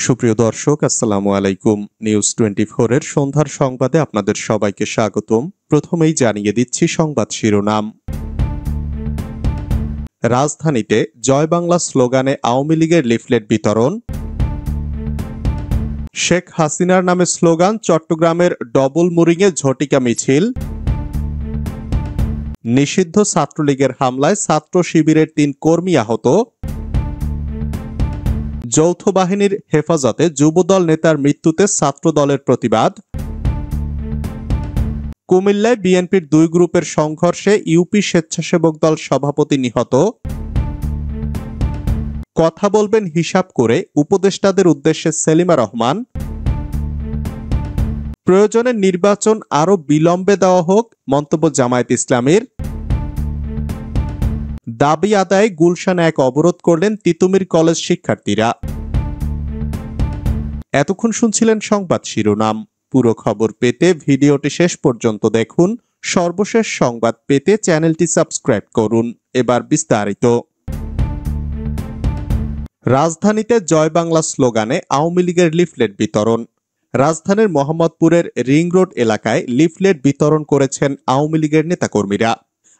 সুপ্রিয় দর্শক, আসসালামু আলাইকুম। নিউজ 24 এর সন্ধ্যার সংবাদে আপনাদের সবাইকে স্বাগতম। প্রথমেই জানিয়ে দিচ্ছি সংবাদ শিরোনাম। রাজধানীতে জয় বাংলা স্লোগানে আওয়ামী লীগের লিফলেট বিতরণ। শেখ হাসিনার নামে স্লোগান, চট্টগ্রামের ডবল মুরিংয়ে ঝটিকা মিছিল। নিষিদ্ধ ছাত্রলীগের হামলায় ছাত্র শিবিরের 3 কর্মী আহত। যৌথ বাহিনীর হেফাজতে যুবদল নেতার মৃত্যুতে ছাত্র দলের প্রতিবাদ। কুমিল্লায় বিএনপির 2 গ্রুপের সংঘর্ষে ইউপি স্বেচ্ছাসেবক দল সভাপতি নিহত। কথা বলবেন হিসাব করে, উপদেষ্টাদের উদ্দেশ্যে সেলিমা রহমান। প্রয়োজনে নির্বাচন আরো বিলম্বে দেওয়া হোক, মন্তব্য জামায়াত ইসলামীর। দাবি আদায়ে গুলশানে এক অবরোধ করলেন তিতুমির কলেজ শিক্ষার্থীরা। এতক্ষণ শুনছিলেন সংবাদ শিরোনাম। পুরো খবর পেতে ভিডিওটি শেষ পর্যন্ত দেখুন। সর্বশেষ সংবাদ পেতে চ্যানেলটি সাবস্ক্রাইব করুন। এবার বিস্তারিত। রাজধানীতে জয় বাংলা স্লোগানে আওয়ামী লীগের লিফলেট বিতরণ। রাজধানীর মোহাম্মদপুরের রিং রোড এলাকায় লিফলেট বিতরণ করেছেন আওয়ামী লীগের নেতাকর্মীরা।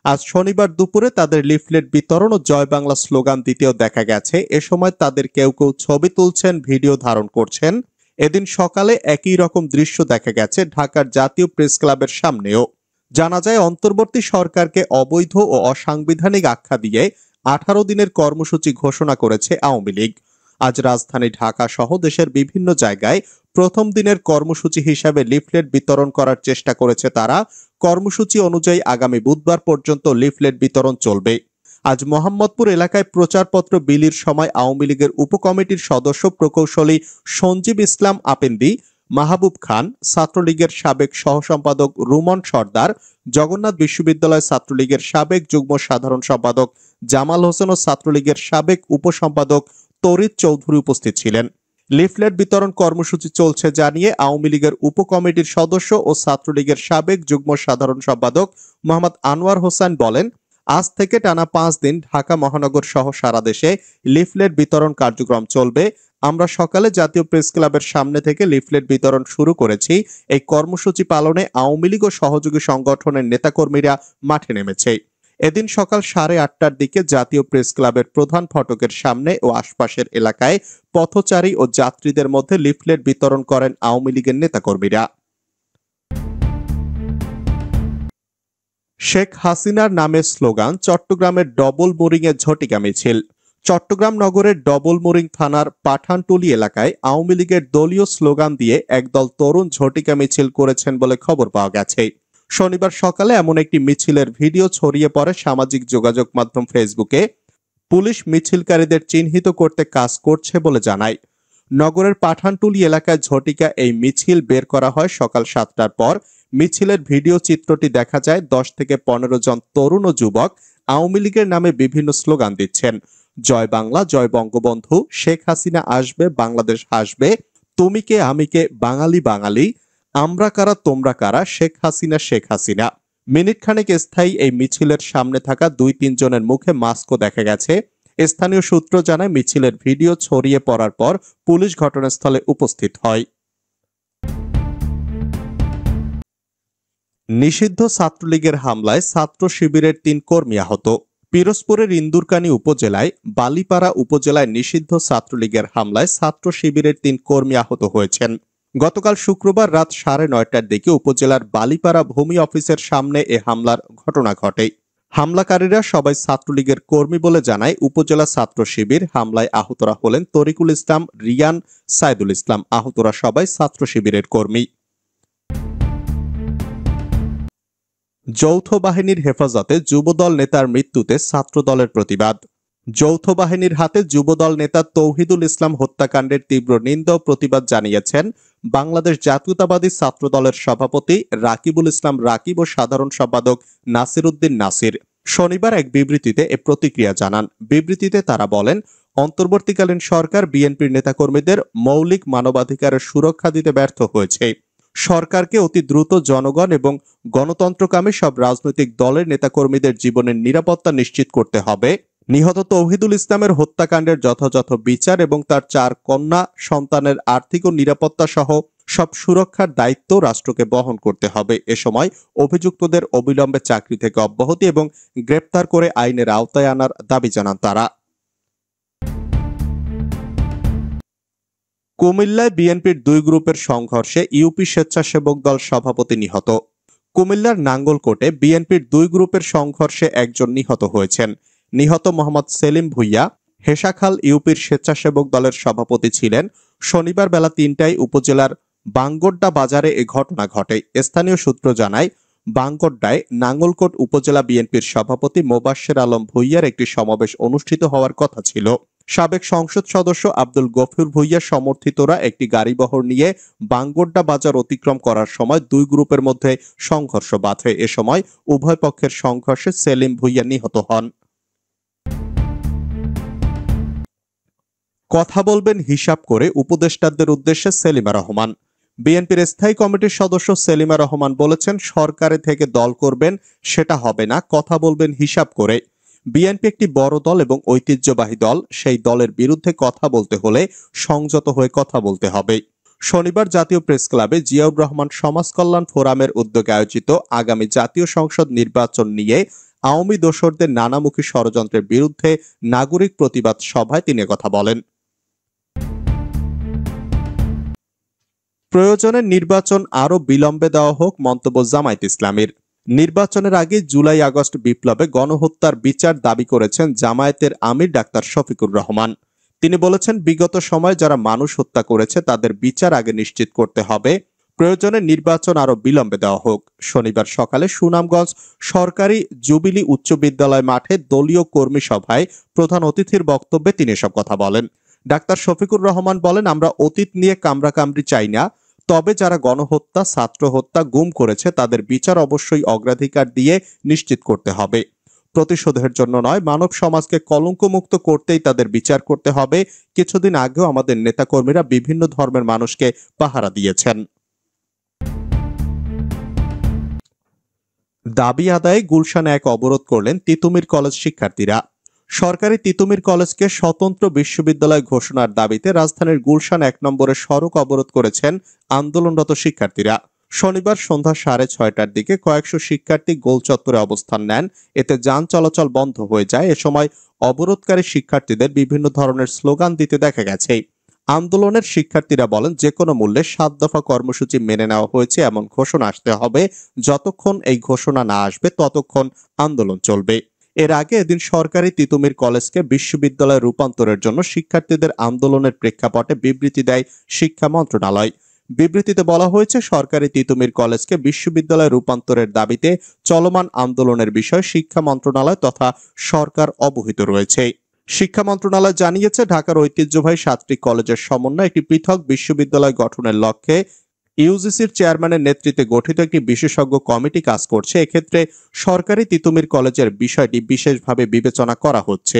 আজ শনিবার দুপুরে তাদের লিফলেট বিতরণ ও জয় বাংলা স্লোগান দিতেও দেখা গেছে। এ সময় তাদের কেউ কেউ ছবি তুলছেন, ভিডিও ধারণ করছেন। এদিন সকালে একই রকম দৃশ্য দেখা গেছে ঢাকার জাতীয় প্রেস ক্লাবের সামনেও। জানা যায়, অন্তর্বর্তী সরকারকে অবৈধ ও অসাংবিধানিক আখ্যা দিয়ে 18 দিনের কর্মসূচি ঘোষণা করেছে আওয়ামী লীগ। আজ রাজধানী ঢাকা সহ দেশের বিভিন্ন জায়গায় প্রথম দিনের কর্মসূচি হিসাবে লিফলেট বিতরণ করার চেষ্টা করেছে তারা। কর্মসূচি অনুযায়ী আগামী বুধবার পর্যন্ত লিফলেট বিতরণ চলবে। আজ মোহাম্মদপুর এলাকায় প্রচারপত্র বিলির সময় আওয়ামী লীগের উপকমিটির সদস্য প্রকৌশলী সঞ্জীব ইসলাম আপেন্দি, মাহবুব খান, ছাত্রলীগের সাবেক সহসম্পাদক রুমন সর্দার, জগন্নাথ বিশ্ববিদ্যালয় ছাত্রলীগের সাবেক যুগ্ম সাধারণ সম্পাদক জামাল হোসেন ও ছাত্রলীগের সাবেক উপসম্পাদক তরিত চৌধুরী উপস্থিত ছিলেন। লিফলেট বিতরণ কর্মসূচি চলছে জানিয়ে আওয়ামী লীগের উপকমিটির সদস্য ও ছাত্রলীগের সাবেক যুগ্ম সাধারণ সম্পাদক মোহাম্মদ আনোয়ার হোসেন বলেন, আজ থেকে টানা 5 দিন ঢাকা মহানগর সহ সারা দেশে লিফলেট বিতরণ কার্যক্রম চলবে। আমরা সকালে জাতীয় প্রেস ক্লাবের সামনে থেকে লিফলেট বিতরণ শুরু করেছি। এই কর্মসূচি পালনে আওয়ামী লীগ ও সহযোগী সংগঠনের নেতাকর্মীরা মাঠে নেমেছে। এদিন সকাল 8:30টার দিকে জাতীয় প্রেস ক্লাবের প্রধান ফটকের সামনে ও আশপাশের এলাকায় পথচারী ও যাত্রীদের মধ্যে লিফলেট বিতরণ করেন আওয়ামী লীগের নেতাকর্মীরা। শেখ হাসিনার নামে স্লোগান, চট্টগ্রামের ডবল মুরিংয়ে ঝটিকা মিছিল। চট্টগ্রাম নগরের ডবল মুরিং থানার পাঠানটুলি এলাকায় আওয়ামী লীগের দলীয় স্লোগান দিয়ে একদল তরুণ ঝটিকা মিছিল করেছেন বলে খবর পাওয়া গেছে। শনিবার সকালে এমন একটি মিছিলের ভিডিও ছড়িয়ে পড়ে সামাজিক যোগাযোগ মাধ্যম ফেসবুকে। পুলিশ মিছিলকারীদের চিহ্নিত করতে কাজ করছে বলে জানায়। নগরের পাঠানটুলি এলাকায় ঝটিকা এই মিছিল বের করা হয় সকাল 7টার পর। মিছিলের ভিডিও চিত্রটি দেখা যায় 10 থেকে 15 জন তরুণ ও যুবক আওয়ামী লীগের নামে বিভিন্ন স্লোগান দিচ্ছেন। জয় বাংলা, জয় বঙ্গবন্ধু, শেখ হাসিনা আসবে, বাংলাদেশ হাসবে, তুমি কে আমি কে, বাঙালি বাঙালি, আমরা কারা তোমরা কারা, শেখ হাসিনা শেখ হাসিনা। মিনিট খানেক স্থায়ী এই মিছিলের সামনে থাকা 2-3 জনের মুখে মাস্কও দেখা গেছে। স্থানীয় সূত্র জানায়, মিছিলের ভিডিও ছড়িয়ে পড়ার পর পুলিশ ঘটনাস্থলে উপস্থিত হয়। নিষিদ্ধ ছাত্রলীগের হামলায় ছাত্র শিবিরের 3 কর্মী আহত। পিরোজপুরের ইন্দুরকানী উপজেলায় বালিপাড়া উপজেলায় নিষিদ্ধ ছাত্রলীগের হামলায় ছাত্র শিবিরের 3 কর্মী আহত হয়েছেন। গতকাল শুক্রবার রাত 9:30টার দিকে উপজেলার বালিপাড়া ভূমি অফিসের সামনে এ হামলার ঘটনা ঘটে। হামলাকারীরা সবাই ছাত্রলীগের কর্মী বলে জানায় উপজেলা ছাত্র শিবির। হামলায় আহতরা হলেন তরিকুল ইসলাম, রিয়ান, সাইদুল ইসলাম। আহতরা সবাই ছাত্র শিবিরের কর্মী। যৌথ বাহিনীর হেফাজতে যুবদল নেতার মৃত্যুতে ছাত্রদলের প্রতিবাদ। যৌথ বাহিনীর হাতে যুবদল নেতা তৌহিদুল ইসলাম হত্যাকাণ্ডের তীব্র নিন্দা ও প্রতিবাদ জানিয়েছেন বাংলাদেশ জাতীয়তাবাদী ছাত্রদলের সভাপতি রাকিবুল ইসলাম রাকিব ও সাধারণ সম্পাদক নাসির উদ্দিন নাসির। শনিবার এক বিবৃতিতে এ প্রতিক্রিয়া জানান। বিবৃতিতে তারা বলেন, অন্তর্বর্তীকালীন সরকার বিএনপির নেতাকর্মীদের মৌলিক মানবাধিকারের সুরক্ষা দিতে ব্যর্থ হয়েছে। সরকারকে অতি দ্রুত জনগণ এবং গণতন্ত্রকামী সব রাজনৈতিক দলের নেতাকর্মীদের জীবনের নিরাপত্তা নিশ্চিত করতে হবে। নিহত তৌহিদুল ইসলামের হত্যাকাণ্ডের যথাযথ বিচার এবং তার 4 কন্যা সন্তানের আর্থিক ও নিরাপত্তা সহ সব সুরক্ষার দায়িত্ব রাষ্ট্রকে বহন করতে হবে। এ সময় অভিযুক্তদের অবিলম্বে চাকরি থেকে অব্যাহতি এবং গ্রেপ্তার করে আইনের আওতায় আনার দাবি জানান তারা। কুমিল্লায় বিএনপির 2 গ্রুপের সংঘর্ষে ইউপি স্বেচ্ছাসেবক দল সভাপতি নিহত। কুমিল্লার নাঙ্গলকোটে বিএনপির 2 গ্রুপের সংঘর্ষে একজন নিহত হয়েছেন। নিহত মোহাম্মদ সেলিম ভুইয়া হেসাখাল ইউপির স্বেচ্ছাসেবক দলের সভাপতি ছিলেন। শনিবার বেলা 3টায় উপজেলার বাঙ্গড্ডা বাজারে এ ঘটনা ঘটে। স্থানীয় সূত্র জানায়, বাঙ্গড্ডায় নাঙ্গলকোট উপজেলা বিএনপির সভাপতি মোবাশ্বের আলম ভুইয়ার একটি সমাবেশ অনুষ্ঠিত হওয়ার কথা ছিল। সাবেক সংসদ সদস্য আব্দুল গফুর ভুইয়া সমর্থিতরা একটি গাড়িবহর নিয়ে বাঙ্গড্ডা বাজার অতিক্রম করার সময় 2 গ্রুপের মধ্যে সংঘর্ষ বাধে। এ সময় উভয় পক্ষের সংঘর্ষে সেলিম ভুইয়া নিহত হন। কথা বলবেন হিসাব করে উপদেষ্টাদের উদ্দেশ্যে সেলিমা রহমান। বিএনপির স্থায়ী কমিটির সদস্য সেলিমা রহমান বলেছেন, সরকারে থেকে দল করবেন সেটা হবে না, কথা বলবেন হিসাব করে। বিএনপি একটি বড় দল এবং ঐতিহ্যবাহী দল, সেই দলের বিরুদ্ধে কথা বলতে হলে সংযত হয়ে কথা বলতে হবে। শনিবার জাতীয় প্রেস ক্লাবে জিয়াউর রহমান সমাজ কল্যাণ ফোরামের উদ্যোগে আয়োজিত আগামী জাতীয় সংসদ নির্বাচন নিয়ে আওয়ামী দোসরদের নানামুখী ষড়যন্ত্রের বিরুদ্ধে নাগরিক প্রতিবাদ সভায় তিনি কথা বলেন। প্রয়োজনে নির্বাচন আরও বিলম্বে দেওয়া হোক, মন্তব্য জামায়াত ইসলামীর। নির্বাচনের আগে জুলাই আগস্ট বিপ্লবে গণহত্যার বিচার দাবি করেছেন জামায়াতের আমির ডাক্তার শফিকুর রহমান। তিনি বলেছেন, বিগত সময়ে যারা মানুষ হত্যা করেছে তাদের বিচার আগে নিশ্চিত করতে হবে, প্রয়োজনে নির্বাচন আরও বিলম্বে দেওয়া হোক। শনিবার সকালে সুনামগঞ্জ সরকারি জুবিলি উচ্চ বিদ্যালয় মাঠে দলীয় কর্মী সভায় প্রধান অতিথির বক্তব্যে তিনি এসব কথা বলেন। ডাক্তার শফিকুর রহমান বলেন, আমরা অতীত নিয়ে কামড়াকামড়ি চাই না, তবে যারা গণহত্যা, ছাত্র হত্যা, গুম করেছে তাদের বিচার অবশ্যই অগ্রাধিকার দিয়ে নিশ্চিত করতে হবে। প্রতিশোধের জন্য নয়, মানব সমাজকে কলঙ্কমুক্ত করতেই তাদের বিচার করতে হবে। কিছুদিন আগেও আমাদের নেতাকর্মীরা বিভিন্ন ধর্মের মানুষকে পাহারা দিয়েছেন। দাবি আদায়ে গুলশানে 1 অবরোধ করলেন তিতুমির কলেজ শিক্ষার্থীরা। সরকারি তিতুমির কলেজকে স্বতন্ত্র বিশ্ববিদ্যালয় ঘোষণার দাবিতে রাজধানীর গুলশান 1 নম্বরে সড়ক অবরোধ করেছেন আন্দোলনরত শিক্ষার্থীরা। শনিবার সন্ধ্যা 6:30টার দিকে কয়েকশো শিক্ষার্থী গোল চত্বরে অবস্থান নেন। এতে যান চলাচল বন্ধ হয়ে যায়। এ সময় অবরোধকারী শিক্ষার্থীদের বিভিন্ন ধরনের স্লোগান দিতে দেখা গেছে। আন্দোলনের শিক্ষার্থীরা বলেন, যে কোনো মূল্যে 7 দফা কর্মসূচি মেনে নেওয়া হয়েছে এমন ঘোষণা আসতে হবে। যতক্ষণ এই ঘোষণা না আসবে ততক্ষণ আন্দোলন চলবে। এর আগে এদিন সরকারি তিতুমির কলেজকে বিশ্ববিদ্যালয়ে রূপান্তরের জন্য শিক্ষার্থীদের আন্দোলনের প্রেক্ষাপটে বিবৃতি দেয় শিক্ষা মন্ত্রণালয়। বিবৃতিতে বলা হয়েছে, সরকারি তিতুমির কলেজকে বিশ্ববিদ্যালয়ে রূপান্তরের দাবিতে চলমান আন্দোলনের বিষয়ে শিক্ষা মন্ত্রণালয় তথা সরকার অবহিত রয়েছে। শিক্ষা মন্ত্রণালয় জানিয়েছে, ঢাকার ঐতিহ্যবাহী 7টি কলেজের সমন্বয়ে একটি পৃথক বিশ্ববিদ্যালয় গঠনের লক্ষ্যে ইউজিসির চেয়ারম্যানের নেতৃত্বে গঠিত একটি বিশেষজ্ঞ কমিটি কাজ করছে। এক্ষেত্রে সরকারি তিতুমির কলেজের বিষয়টি বিশেষভাবে বিবেচনা করা হচ্ছে।